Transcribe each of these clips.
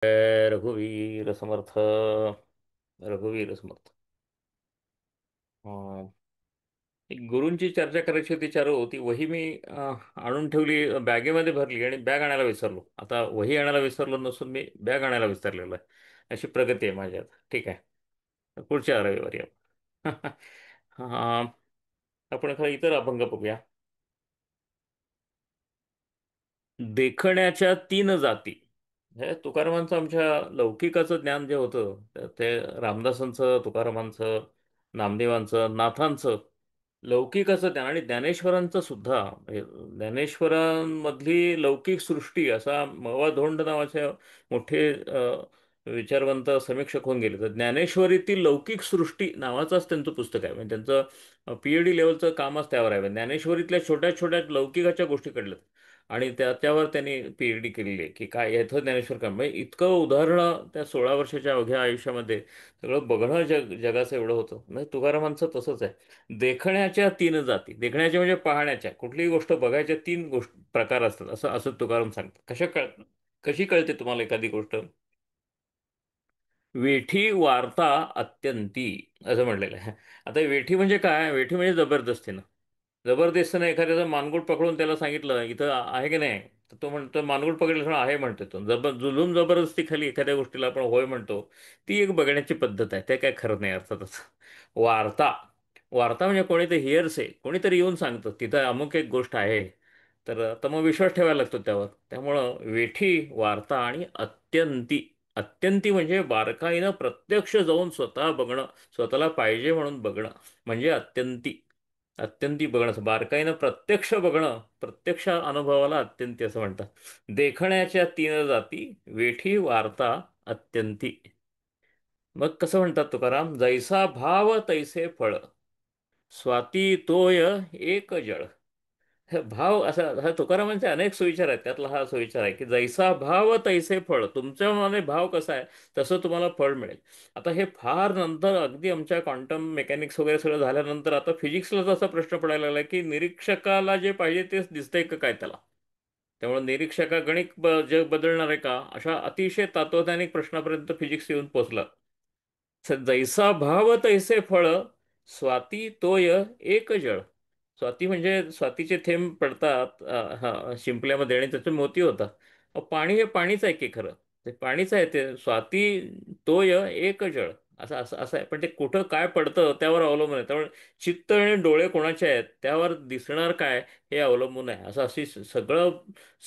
रघुवीर समर्थ. रघुवीर समर्थ. अं, एक गुरूंची चर्चा करायची होती चारू. ती वही मी आणून ठेवली, बॅगेमध्ये भरली आणि बॅग आणायला विसरलो. आता वही आणायला विसरलो नसून मी बॅग आणायला विसरलेलो आहे. अशी प्रगती आहे माझ्यात. ठीक आहे, पुढच्या रविवारी आपण हा, आपण खरं इतर अभंग बघूया. देखण्याच्या तीन जाती. हे तुकारामांचं आमच्या लौकिकाचं ज्ञान जे होतं ते रामदासांचं, तुकारामांचं, नामदेवांचं, नाथांचं लौकिकाचं ज्ञान आणि ज्ञानेश्वरांचं सुद्धा, म्हणजे ज्ञानेश्वरांमधली लौकिक सृष्टी असा मवा धोंड नावाचे मोठे विचारवंत समीक्षक होऊन गेले. तर ज्ञानेश्वरीतील लौकिक सृष्टी नावाचंच त्यांचं पुस्तक आहे. म्हणजे त्यांचं PhD लेवलचं कामच त्यावर आहे. ज्ञानेश्वरीतल्या छोट्या छोट्या लौकिकाच्या गोष्टी कळल्यात आणि त्याच्यावर त्यांनी PhD केलेली आहे की काय यथं ज्ञानेश्वर काम, म्हणजे इतकं उदाहरणं त्या 16 वर्षाच्या अवघ्या आयुष्यामध्ये सगळं बघणं जगाचं एवढं होतं. म्हणजे तुकारामांचं तसंच आहे. देखण्याच्या तीन जाती. देखण्याच्या म्हणजे पाहण्याच्या, कुठलीही गोष्ट बघायच्या तीन प्रकार असतात असं असं तुकाराम सांगतात. कशी कळते तुम्हाला एखादी गोष्ट? वेठी वार्ता अत्यंती असं म्हटलेलं आहे. आता वेठी म्हणजे काय? वेठी म्हणजे जबरदस्तीनं. जबरदस्तीनं एखाद्याचा मानगुट पकडून त्याला सांगितलं इथं आहे की नाही, तर तो म्हणतो मानगुट पकडलं आहे म्हणतो तो. जुलूम जबरदस्ती खाली एखाद्या गोष्टीला आपण होय म्हणतो. ती एक बघण्याची पद्धत आहे. ते काय खरं नाही अर्थातच. वार्ता. वार्ता म्हणजे कोणीतरी हिअर्स आहे, कोणीतरी येऊन सांगतं तिथं अमुक एक गोष्ट आहे. तर मग विश्वास ठेवायला लागतो त्यावर. त्यामुळं वेठी, वार्ता आणि अत्यंती. अत्यंती म्हणजे बारकाईनं प्रत्यक्ष जाऊन स्वतः बघणं, स्वतःला पाहिजे म्हणून बघणं म्हणजे अत्यंती. अत्यंती बघणं असं बारकाईनं प्रत्यक्ष बघणं, प्रत्यक्ष अनुभवाला अत्यंती असं म्हणतात. देखण्याच्या तीन जाती, वेठी, वार्ता, अत्यंती. मग कसं म्हणतात तुकाराम? जैसा भाव तैसे फळ, स्वाती तोय एक जळ. हे भाव असा हा तुकारामांचे अनेक सुविचार आहेत. त्यातला हा सुविचार आहे की जैसा भाव तैसे फळ. तुमच्यामध्ये भाव कसा आहे तसं तुम्हाला फळ मिळेल. आता हे फार नंतर अगदी आमच्या क्वांटम मेकॅनिक्स वगैरे सगळं झाल्यानंतर आता फिजिक्सलाच असा प्रश्न पडायला लागला की निरीक्षकाला जे पाहिजे तेच दिसतंय का काय त्याला. त्यामुळे निरीक्षका जग बदलणार आहे का, अशा अतिशय तत्वज्ञानिक प्रश्नापर्यंत फिजिक्स येऊन पोहोचलं. जैसा भाव तैसे फळ, स्वाती तोय एक जळ. स्वाती म्हणजे स्वातीचे थेंब पडतात हा शिंपल्यामध्ये आणि त्याचे मोती होतात. पाणी हे पाणीच आहे की खरं. ते पाणीच आहे. ते स्वाती तोय एक जळ. असं असं असं आहे. पण ते कुठं काय पडतं त्यावर अवलंबून आहे. त्यामुळे चित्त आणि डोळे कोणाचे आहेत त्यावर दिसणार काय हे अवलंबून आहे. असं अशी सगळं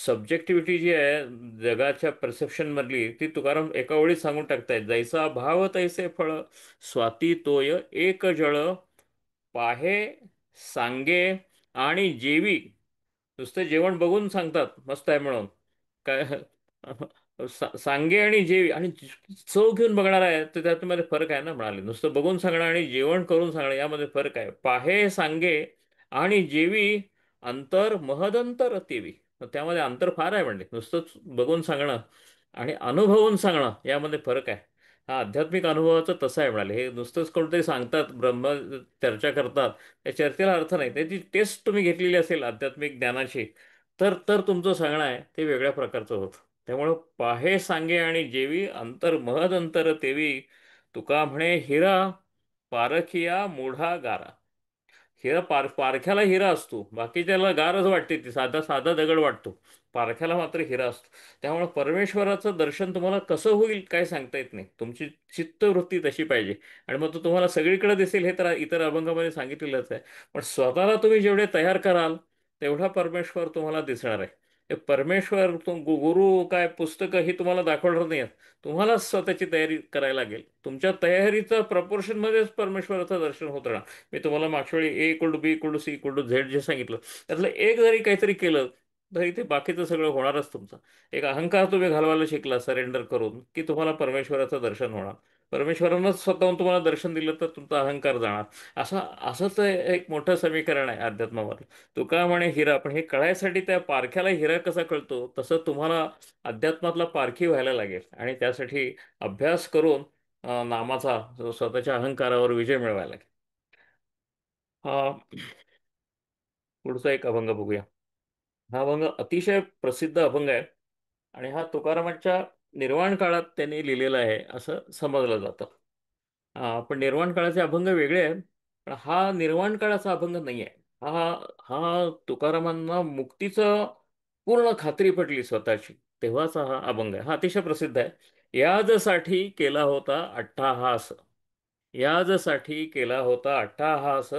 सब्जेक्टिव्हिटी जी आहे जगाच्या परसेप्शन मधली, ती तुकाराम एका ओळीत सांगून टाकतायत. जैसा भाव तैसे फळ, स्वाती तोय एक जळ, पाहे सांगे आणि जेवी. नुसतं जेवण बघून सांगतात मस्त आहे म्हणून काय. सांगे आणि जेवी आणि चव घेऊन बघणार आहे तर त्यामध्ये फरक आहे ना. म्हणाले नुसतं बघून सांगणं आणि जेवण करून सांगणं यामध्ये फरक आहे. पाहे सांगे आणि जेवी, अंतर महदंतर तेवी. तर त्यामध्ये अंतर फार आहे. म्हणजे नुसतंच बघून सांगणं आणि अनुभवून सांगणं यामध्ये फरक आहे. हा आध्यात्मिक अनुभवाचं तसं आहे. म्हणाले हे नुसतंच कोणतरी सांगतात, ब्रह्म चर्चा करतात, त्या चर्चेला अर्थ नाही. त्याची टेस्ट तुम्ही घेतलेली असेल आध्यात्मिक ज्ञानाची, तर तर तुमचं सांगणं आहे ते वेगळ्या प्रकारचं होतं. त्यामुळं पाहे सांगे आणि जेवी, अंतर महद अंतर तेवी, तुका म्हणे हिरा पारखिया मूढा गारा. हिरा पारख्याला हिरा असतो, बाकीच्याला गारच वाटते, ती साधा साधा दगड वाटतो. पारख्याला मात्र हिरा असतो. त्यामुळे परमेश्वराचं दर्शन तुम्हाला कसं होईल काय सांगता येत नाही. तुमची चित्तवृत्ती तशी पाहिजे आणि मग तो तुम्हाला सगळीकडे दिसेल हे तर इतर अभंगामध्ये सांगितलेलंच आहे. पण स्वतःला तुम्ही जेवढे तयार कराल तेवढा परमेश्वर तुम्हाला दिसणार आहे. हे परमेश्वर गुरु काय पुस्तकं ही तुम्हाला दाखवणार नाही. तुम्हालाच स्वतःची तयारी करायला लागेल. तुमच्या तयारीचं प्रपोर्शनमध्येच परमेश्वराचं दर्शन होत राहणार. मी तुम्हाला मागच्या वेळी A = B = C = Z जे सांगितलं त्यातलं एक जरी काहीतरी केलं तरी ते बाकीचं सगळं होणारच तुमचं. एक अहंकार तुम्ही घालवायला शिकला सरेंडर करून की तुम्हाला परमेश्वराचं दर्शन होणार. परमेश्वरानंच स्वतःहून तुम्हाला दर्शन दिलं तर तुमचा अहंकार जाणार. असंच एक मोठं समीकरण आहे अध्यात्मामध्ये. तुका म्हणे हिरा, पण हे कळायसाठी त्या पारख्याला हिरा कसा कळतो तसं तुम्हाला अध्यात्मातला पारखी व्हायला लागेल आणि त्यासाठी अभ्यास करून नामाचा स्वतःच्या अहंकारावर विजय मिळवायला लागेल. हा, पुढचा एक अभंग बघूया. हा अभंग अतिशय प्रसिद्ध अभंग आहे आणि हा तुकारामांच्या निर्वाण काळात त्यांनी लिहिलेलं आहे असं समजलं जातं. पण निर्वाण काळाचे अभंग वेगळे आहेत. पण हा निर्वाण काळाचा अभंग नाही आहे. हा हा तुकारामांना मुक्तीचं पूर्ण खात्री पटली स्वतःची, तेव्हाचा हा अभंग आहे. हा अतिशय प्रसिद्ध आहे. याजसाठी केला होता अट्टाहास, याजसाठी केला होता अट्टाहास,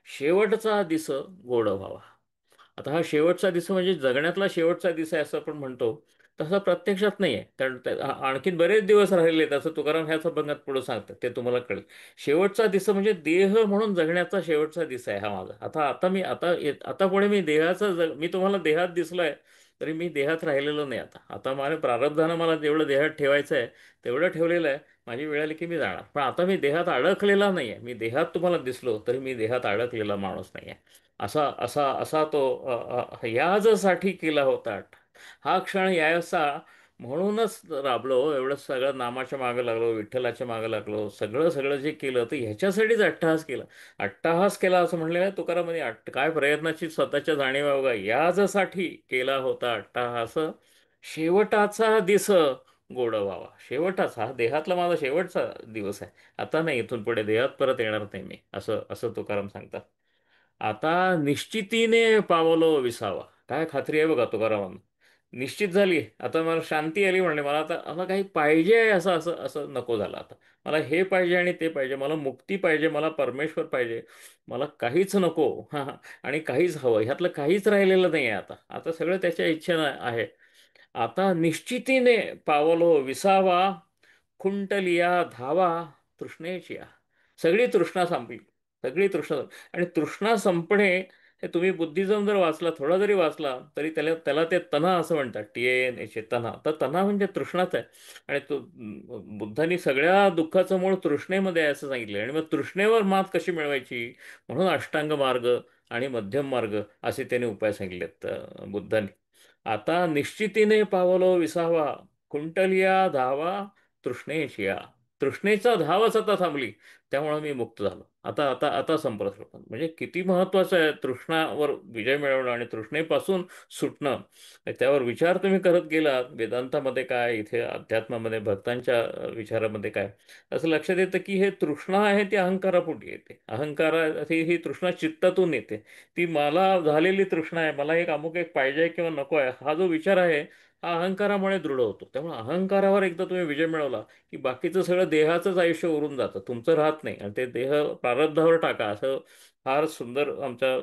शेवटचा दिस गोड व्हावा. आता हा शेवटचा दिवस म्हणजे जगण्यातला शेवटचा दिवस आहे असं आपण म्हणतो, तसं प्रत्यक्षात नाही आहे. कारण आणखीन बरेच दिवस राहिलेले आहेत असं तुकाराम ह्याच अभंगात पुढे सांगतात, ते तुम्हाला कळेल. शेवटचा दिवस म्हणजे देह म्हणून जगण्याचा शेवटचा दिवस आहे हा माझा. आता आता मी आता आता पुढे मी मी तुम्हाला देहात दिसलोय, तरी मी देहात राहिलेलो नाही. आता आता माझ्या प्रारब्धानं मला जेवढं देहात ठेवायचं आहे तेवढं ठेवलेलं आहे. माझी वेळ आली की मी जाणार, पण आता मी देहात अडकलेला नाही आहे. मी देहात तुम्हाला दिसलो तरी मी देहात अडकलेला माणूस नाही आहे. असा असा असा तो याजसाठी केला होता. हा क्षण यायचा म्हणूनच राबलो, एवढं सगळं नामाच्या मागं लागलो, विठ्ठलाच्या मागं लागलो, सगळं सगळं जे केलं तर ह्याच्यासाठीच अट्टहास केला. अट्टहास केला असं म्हणलेलं आहे तुकारामांनी. काय प्रयत्नाची स्वतःच्या जाणीवा बघा. याजसाठी केला होता अट्टहास, शेवटाचा दिस गोड व्हावा. शेवटाचा हा देहातला माझा शेवटचा दिवस आहे. आता नाही, इथून पुढे देहात परत येणार नाही मी, असं असं तुकाराम सांगतात. आता निश्चितीने पावलो विसावा. काय खात्री आहे बघा तुकारामांना. निश्चित झाली, आता मला शांती आली. म्हणले मला आता मला काही पाहिजे आहे असं असं असं नको झालं आता. मला हे पाहिजे आणि ते पाहिजे, मला मुक्ती पाहिजे, मला परमेश्वर पाहिजे, मला काहीच नको. हा हा. आणि काहीच हवं, ह्यातलं काहीच राहिलेलं नाही आहे आता. आता सगळं त्याच्या इच्छेनं आहे. आता निश्चितीने पावलो विसावा, खुंटलिया धावा तृष्णेची या. सगळी तृष्णा संपली, सगळी तृष्णा आणि तृष्णा संपणे हे तुम्ही बुद्धिझम जर वाचला, थोडा जरी वाचला, तरी त्याला त्याला ते तना असं म्हणतात. TANA तना. तर तना म्हणजे तृष्णाच आहे. आणि तो बुद्धांनी सगळ्या दुःखाचं मूळ तृष्णेमध्ये आहे असं सांगितलं. आणि मग तृष्णेवर मात कशी मिळवायची, म्हणून अष्टांग मार्ग आणि मध्यम मार्ग असे त्याने उपाय सांगितलेत बुद्धांनी. आता निश्चितीने पावलो विसावा, कुंटलिया धावा तृष्णेची या. तृष्णेचा धावच आता थांबली, त्यामुळे मी मुक्त झालो. आता आता आता संपलं सगळं. म्हणजे किती महत्वाचं आहे तृष्णावर विजय मिळवणं आणि तृष्णेपासून सुटणं. त्यावर विचार तुम्ही करत गेलात, वेदांतामध्ये काय, इथे अध्यात्मामध्ये भक्तांच्या विचारामध्ये काय, असं लक्षात येतं की हे तृष्णा आहे ती अहंकारापोटी येते. अहंकारा ही तृष्णा चित्तातून येते. ती मला झालेली तृष्णा आहे, मला एक अमुक एक पाहिजे किंवा नको आहे, हा जो विचार आहे हा अहंकारामुळे दृढ होतो. त्यामुळे अहंकारावर एकदा तुम्ही विजय मिळवला की बाकीचं सगळं देहाचंच आयुष्य उरून जातं, तुमचं राहत नाही. आणि ते देह प्रारब्धावर टाका, असं फार सुंदर आमच्या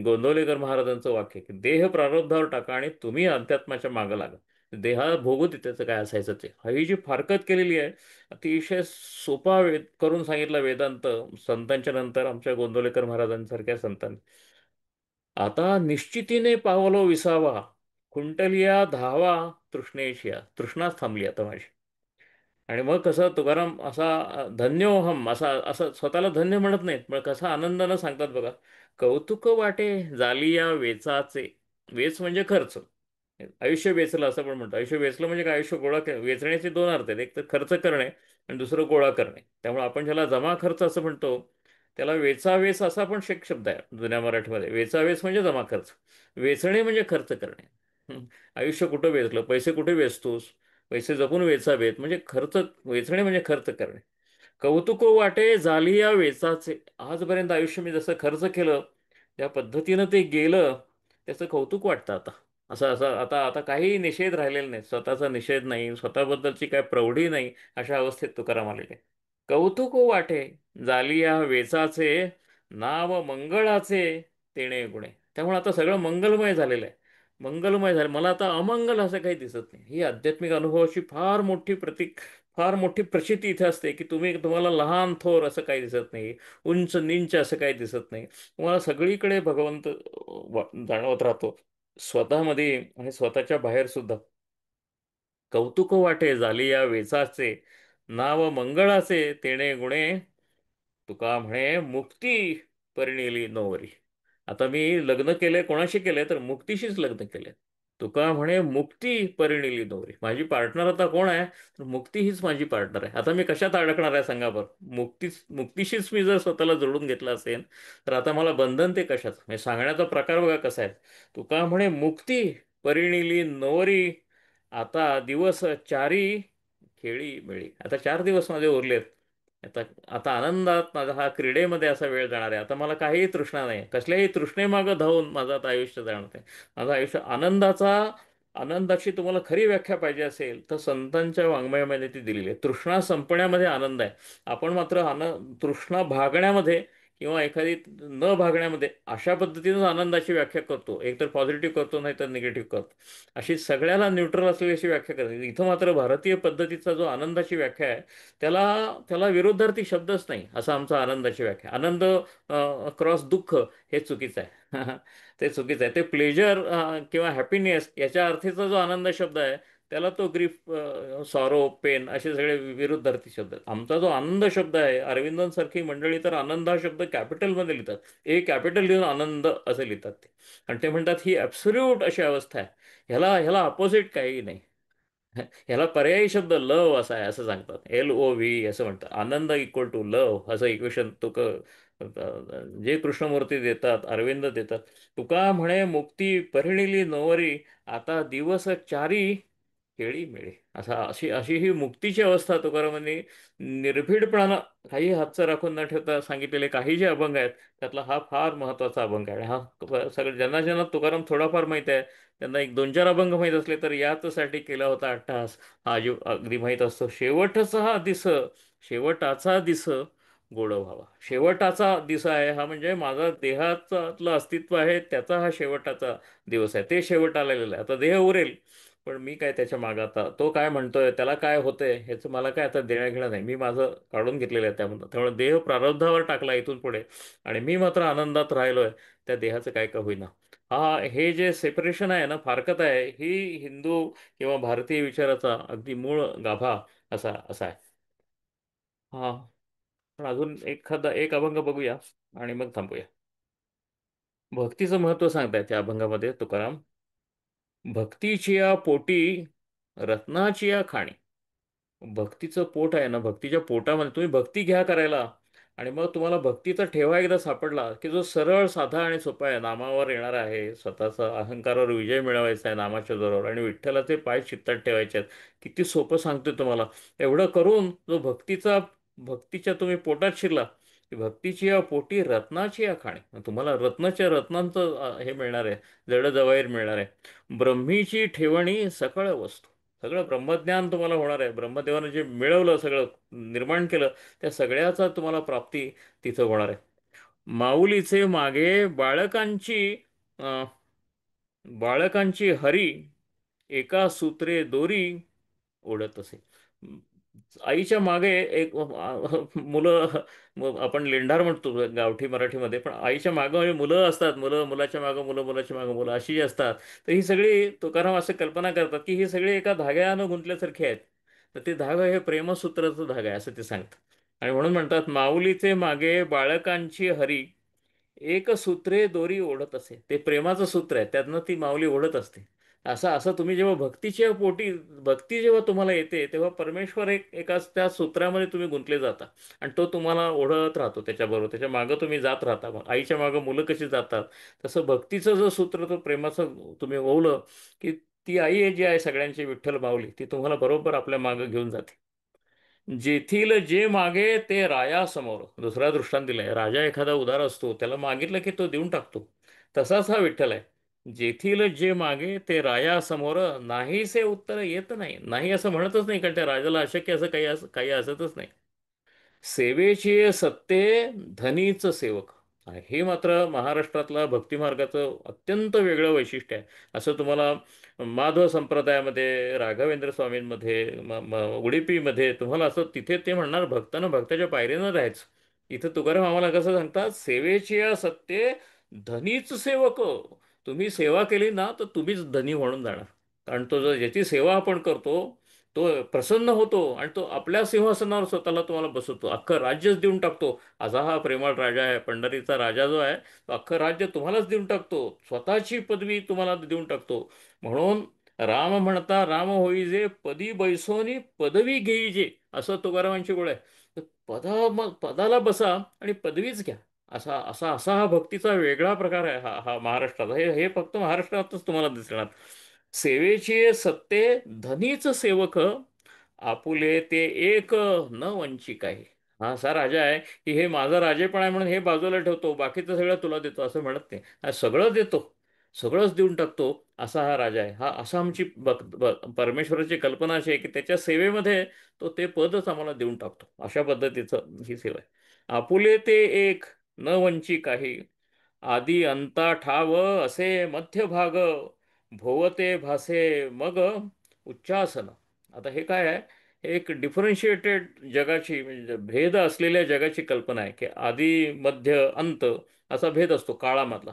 गोंदवलेकर महाराजांचं वाक्य आहे की देह प्रारब्धावर टाका आणि तुम्ही अध्यात्माच्या मागं लागा. देहा भोगू दे त्याचं काय असायचं ते. ही जी फारकत केलेली आहे, अतिशय सोपा करून सांगितला वेदांत संतांच्या नंतर आमच्या गोंदवलेकर महाराजांसारख्या संतांनी. आता निश्चितीने पावलो विसावा, कुंटलिया धावा तृष्णेशिया. तृष्णाच थांबली आता माझी. आणि मग कसं तुकाराम असा धन्योहम असा असं स्वतःला धन्य म्हणत नाहीत, पण कसा आनंदानं सांगतात बघा. कौतुक वाटे झाली या वेचाचे. वेच म्हणजे खर्च. आयुष्य वेचलं असं पण म्हणतो. आयुष्य वेचलं म्हणजे काय, आयुष्य वेचण्याचे दोन अर्थ आहेत. एक तर खर्च करणे आणि दुसरं गोळा करणे. त्यामुळे आपण ज्याला जमा खर्च असं म्हणतो, त्याला वेचावेच असा पण शब्द आहे जुन्या मराठीमध्ये. वेचावेच म्हणजे जमा खर्च, वेचणे म्हणजे खर्च करणे. आयुष्य कुठं वेचलं, पैसे कुठे वेचतोस, पैसे जपून वेचावेत म्हणजे खर्च. वेचणे म्हणजे खर्च करणे. कौतुक वाटे झाली या वेचाचे. आजपर्यंत आयुष्य मी जसं खर्च केलं, त्या पद्धतीनं ते गेलं, त्याचं कौतुक वाटतं आता. असं असं आता आता काही निषेध राहिलेला नाही, स्वतःचा निषेध नाही, स्वतःबद्दलची काय प्रौढी नाही. अशा अवस्थेत तुकाराम आलेले. कौतुक वाटे झाली या वेचाचे, नाव मंगळाचे तेणे गुणे. त्यामुळे आता सगळं मंगलमय झालेलं आहे. मंगलमय झालं, मला आता अमंगल असं काही दिसत नाही. ही आध्यात्मिक अनुभवाची फार मोठी फार मोठी प्रचिती इथे असते की तुम्हाला लहान थोर असं काही दिसत नाही, उंच नींच असं काही दिसत नाही. तुम्हाला सगळीकडे भगवंत जाणवत राहतो, स्वतःमध्ये आणि स्वतःच्या बाहेर सुद्धा. कौतुक वाटे झाली या वेचाचे, नाव मंगळाचे तेणे गुणे. तुका म्हणे मुक्ती परिणिली नोवरी. आता मी लग्न केलंय, कोणाशी केलंय तर मुक्तीशीच लग्न केलंय. तुका म्हणे मुक्ती परिणिली नोवरी. माझी पार्टनर आता कोण आहे, तर मुक्ती हीच माझी पार्टनर आहे. आता मी कशात अडकणार आहे सांगा बरं. मुक्तीशीच मी जर स्वतःला जोडून घेतलं असेल, तर आता मला बंधन ते कशाचं. म्हणजे सांगण्याचा प्रकार बघा कसा आहे. तुका म्हणे मुक्ती परिणिली नोवरी, आता दिवस चारी खेळी मिळी. आता 4 दिवस माझे उरलेत. आता आता आनंदात माझा हा क्रीडेमध्ये असा वेळ जाणार आहे. आता मला काहीही तृष्णा नाही, कसल्याही तृष्णेमागं धावून माझं आता आयुष्य जाणार आहे. माझं आयुष्य आनंदाची तुम्हाला खरी व्याख्या पाहिजे असेल तर संतांच्या वाङ्मयामध्ये ती दिलेली आहे. तृष्णा संपण्यामध्ये आनंद आहे. आपण मात्र तृष्णा भागण्यामध्ये किंवा एखादी न भागण्यामध्ये अशा पद्धतीनेच आनंदाची व्याख्या करतो. एकतर पॉझिटिव्ह करतो, नाही तर निगेटिव्ह करतो. अशी सगळ्याला न्यूट्रल असलेली अशी व्याख्या करते. इथं मात्र भारतीय पद्धतीचा जो आनंदाची व्याख्या आहे, त्याला त्याला विरोधार्थी शब्दच नाही. असा आमचा आनंदाची व्याख्या. आनंद क्रॉस दुःख हे चुकीचं आहे. ते चुकीचं आहे. ते प्लेजर किंवा हॅपीनेस याच्या अर्थीचा जो आनंद शब्द आहे, त्याला तो ग्रीफ, सॉरो, पेन असे सगळे विरुद्धार्थी शब्द आहेत. आमचा जो आनंद शब्द आहे, अरविंदांसारखी मंडळी तर आनंद हा शब्द कॅपिटलमध्ये लिहितात. ए कॅपिटल लिहून आनंद असे लिहितात ते. आणि ते म्हणतात ही ॲब्सोल्यूट अशी अवस्था आहे. ह्याला ह्याला अपोजिट काही नाही. ह्याला पर्यायी शब्द लव असा आहे असं सांगतात. LOV असं म्हणतात. आनंद इक्वल टू लव असं इक्वेशन जे कृष्णमूर्ती देतात, अरविंद देतात. तुका म्हणे मुक्ती परिणिली नोवरी, आता दिवस चारी केळी मिळे. अशी अशी ही मुक्तीची अवस्था तुकारामांनी निर्भीडपणानं काही हातचं राखून न ठेवता सांगितलेले काही जे अभंग आहेत, त्यातला हा फार महत्त्वाचा अभंग आहे. हा सगळं ज्यांना ज्यांना तुकाराम थोडाफार माहीत आहे, त्यांना एक दोन चार अभंग माहीत असले तर याचसाठी केला होता अट्टहास हा जो अगदी माहीत असतो. शेवटाचा दिस गोड व्हावा. शेवटाचा दिस आहे हा, म्हणजे माझा देहाचातलं अस्तित्व आहे त्याचा हा शेवटाचा दिवस आहे. ते शेवट आलेलं आहे. आता देह उरेल, पण मी काय त्याच्या मागं, आता तो काय म्हणतोय, त्याला काय होतंय ह्याचं मला काय आता देणं घेणं नाही. मी माझं काढून घेतलेलं आहे त्यामधून. त्यामुळे देह प्रारब्धावर टाकला इथून पुढे, आणि मी मात्र आनंदात राहिलोय. त्या देहाचं काय का होईना. हे जे सेपरेशन आहे ना, फारकत आहे, ही हिंदू किंवा भारतीय विचाराचा अगदी मूळ गाभा असा असा आहे. हा. पण अजून एक अभंग बघूया आणि मग थांबूया. भक्तीचं महत्त्व सांगतायत त्या अभंगामध्ये तुकाराम. भक्तीची या पोटी रत्नाची या खाणी. भक्तीचं पोट आहे ना, भक्तीच्या पोटामध्ये तुम्ही भक्ती घ्या करायला, आणि मग तुम्हाला भक्तीचा ठेवा एकदा सापडला की जो सरळ साधा आणि सोपा आहे, नामावर येणार आहे, स्वतःचा अहंकारावर विजय मिळवायचा आहे नामाच्या जोरावर, आणि विठ्ठलाचे पाय चित्तात ठेवायचे आहेत. किती सोपं सांगतोय तुम्हाला. एवढं करून जो भक्तीच्या तुम्ही पोटात शिरला की भक्तीची या पोटी रत्नाची या खाणी, तुम्हाला रत्नांचं हे मिळणार आहे, जड जवाहीर मिळणार आहे. ब्रह्मीची ठेवणी सकळ वस्तू. सगळं ब्रह्मज्ञान तुम्हाला होणार आहे. ब्रह्मदेवानं जे मिळवलं, सगळं निर्माण केलं, त्या सगळ्याचा तुम्हाला प्राप्ती तिथं होणार आहे. माऊलीचे मागे अं, बाळकांची हरी, एका सूत्रे दोरी ओढत असे. आईच्या मागे एक मुलं, आपण लेंडार म्हणतो गावठी मराठीमध्ये, पण आईच्या मागं म्हणजे मुलं असतात. मुलाच्या मागं मुलं, मुलाच्या मागं मुलं अशी जी असतात. तर ही सगळी तुकाराम असं कल्पना करतात की ही सगळी एका धाग्यानं गुंतल्यासारखी आहेत. तर ते धागा हे प्रेमसूत्राचं धागा आहे असं ते सांगतात. आणि म्हणून म्हणतात माऊलीचे मागे बाळकांची हरी, एक सूत्रे दोरी ओढत असे. ते प्रेमाचं सूत्र आहे, त्यातनं ती माऊली ओढत असते. असं असं तुम्ही जेव्हा भक्तीच्या पोटी, भक्ती जेव्हा तुम्हाला येते, तेव्हा परमेश्वर एकाच त्या सूत्रामध्ये तुम्ही गुंतले जाता, आणि तो तुम्हाला ओढत राहतो त्याच्याबरोबर. त्याच्या मागं तुम्ही जात राहता. मग आईच्या मागं मुलं कशी जातात, तसं भक्तीचं जो सूत्र, तो प्रेमाचं तुम्ही ओवलं की ती आई आहे जी आहे सगळ्यांची, विठ्ठल माऊली, ती तुम्हाला बरोबर आपल्या मागं घेऊन जाते. जेथील जे मागे ते राया समोर. दुसरा दृष्टांत दिलाय. राजा एखादा उदार असतो, त्याला मागितलं की तो देऊन टाकतो. तसाच हा विठ्ठल आहे. जेथील जे मागे ते राया समोर, नाहीसे उत्तर येत नाही. नाही असं म्हणतच नाही, कारण त्या राजाला अशक्य असं काही असतच नाही. सेवेची सत्ते धनीच सेवक. हे मात्र महाराष्ट्रातला भक्तिमार्गाचं अत्यंत वेगळं वैशिष्ट्य आहे. असं तुम्हाला माधव संप्रदायामध्ये, राघवेंद्र स्वामींमध्ये, उडुपीमध्ये तुम्हाला असं तिथे ते म्हणणार भक्तानं भक्ताच्या पायरीनं राहायचं. इथं तुकाराम आम्हाला कसं सांगतात, सेवेची सत्ते धनीच सेवक. तुम्ही सेवा केली ना तर तुम्हीच धनी म्हणून जाणार. कारण तो जो ज्याची सेवा आपण करतो, तो प्रसन्न होतो आणि तो आपल्या सिंहासनावर स्वतःला तुम्हाला बसवतो, अख्खं राज्यच देऊन टाकतो. असा हा प्रेमळ राजा आहे. पंढरीचा राजा जो आहे, तो अख्खं राज्य तुम्हालाच देऊन टाकतो, स्वतःची पदवी तुम्हाला देऊन टाकतो. म्हणून राम म्हणता राम होईजे, पदी बैसोनी पदवी घेईजे, असं तुकारामांची गोळ आहे. तर पदाला बसा आणि पदवीच घ्या. असा असा असा हा भक्तीचा वेगळा प्रकार आहे. हा हा महाराष्ट्राचा, हे हे फक्त महाराष्ट्रातच तुम्हाला दिसणार. सेवेची सत्ते धनीच सेवक, आपुले ते एक न वंचिक आहे. हा असा राजा आहे की हे माझा राजेपण आहे म्हणून हे बाजूला ठेवतो, बाकीचं सगळं तुला देतो असं म्हणत नाही. हा सगळं देतो, सगळंच देऊन टाकतो, असा हा राजा आहे. हा असा आमची परमेश्वराची कल्पना अशी आहे की त्याच्या सेवेमध्ये तो ते पदच आम्हाला देऊन टाकतो. अशा पद्धतीचं ही सेवा आहे. आपुले ते एक न वंचिक आहे, आदी अंता ठाव असे मध्यभाग, भोवते भासे मग उच्चासन. आता हे काय आहे? हे एक डिफरन्शिएटेड जगाची, म्हणजे भेद असलेल्या जगाची कल्पना आहे की आधी मध्य अंत असा भेद असतो काळामधला,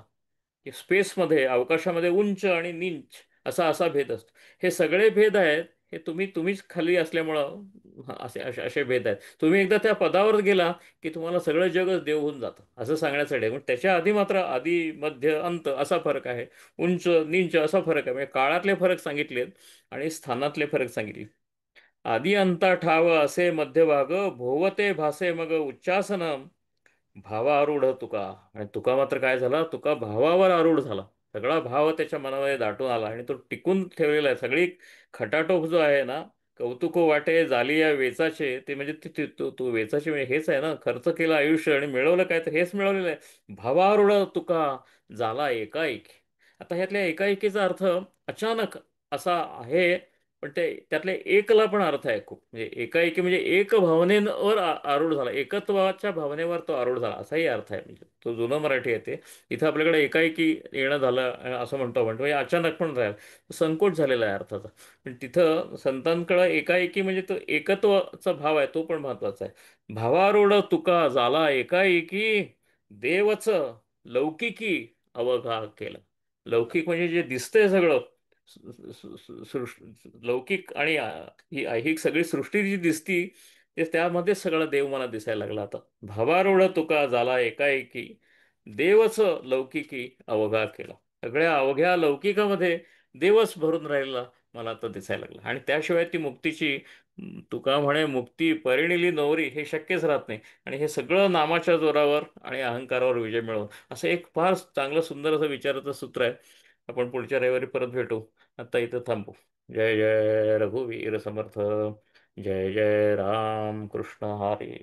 की स्पेसमध्ये, अवकाशामध्ये उंच आणि नीच असा असा भेद असतो. हे सगळे भेद आहेत, हे तुम्हीच खाली असल्यामुळं असे असे असे भेद आहेत. तुम्ही एकदा त्या पदावर गेला की तुम्हाला सगळं जगच देव होऊन जातं असं सांगण्यासाठी आहे. पण त्याच्या आधी मात्र आधी मध्य अंत असा फरक आहे, उंच नीच असा फरक आहे. म्हणजे काळातले फरक सांगितलेत आणि स्थानातले फरक सांगितले. आदी अंता ठाव असे मध्यभाग, भोवते भासे मग उच्चासन, भावारूढ तुका. आणि तुका मात्र काय झाला? तुका भावावर आरूढ झाला. सगळा भाव त्याच्या मनामध्ये दाटून आला आणि तो टिकून ठेवलेला आहे. सगळी खटाटोप जो आहे ना, कौतुक वाटे झाली या वेचाचे, ते म्हणजे तू वेचाचे म्हणजे हेच आहे ना, खर्च केलं आयुष्य आणि मिळवलं काय? तर हेच मिळवलेलं आहे. भावारूढ तुका झाला एकाएकी. आता ह्यातल्या एकाएकीचा अर्थ अचानक असा आहे, पण ते त्यातले एकला पण अर्थ आहे खूप. म्हणजे एकाएकी म्हणजे एक भावनेवर आरूढ झाला, एकत्वाच्या भावनेवर तो आरूढ झाला असाही अर्थ आहे. म्हणजे तो जुनं मराठी आहे ते. इथं आपल्याकडे एकाएकी येणं झालं असं म्हणतो आपण, म्हणजे अचानक पण राहील, संकोच झालेला आहे अर्थाचा. पण तिथं संतांकडं एकाएकी म्हणजे तो एकत्वाचा भाव आहे, तो पण महत्वाचा आहे. भावारूढ तुका झाला एकाएकी, देवच लौकिकी अवघा केला. लौकिक म्हणजे जे दिसतंय सगळं, लौकिक आणि ही ऐहिक सगळी सृष्टी जी दिसती, ते त्यामध्ये सगळा देव मला दिसायला लागला. आता भावारूढ तुका झाला एकाएकी, देवच लौकिकी अवघा केला. सगळ्या अवघ्या लौकिकामध्ये देवच भरून राहिला मला आता दिसायला लागला. आणि त्याशिवाय ती मुक्तीची, तुका म्हणे मुक्ती परिणिली नवरी, हे शक्यच राहत नाही. आणि हे सगळं नामाच्या जोरावर आणि अहंकारावर विजय मिळवून, असं एक फार चांगलं सुंदर असं विचाराचं सूत्र आहे. आपण पुढच्या रविवारी परत भेटू. आता इथं थांबू. जय जय रघुवीर समर्थ. जय जय राम कृष्ण हरी.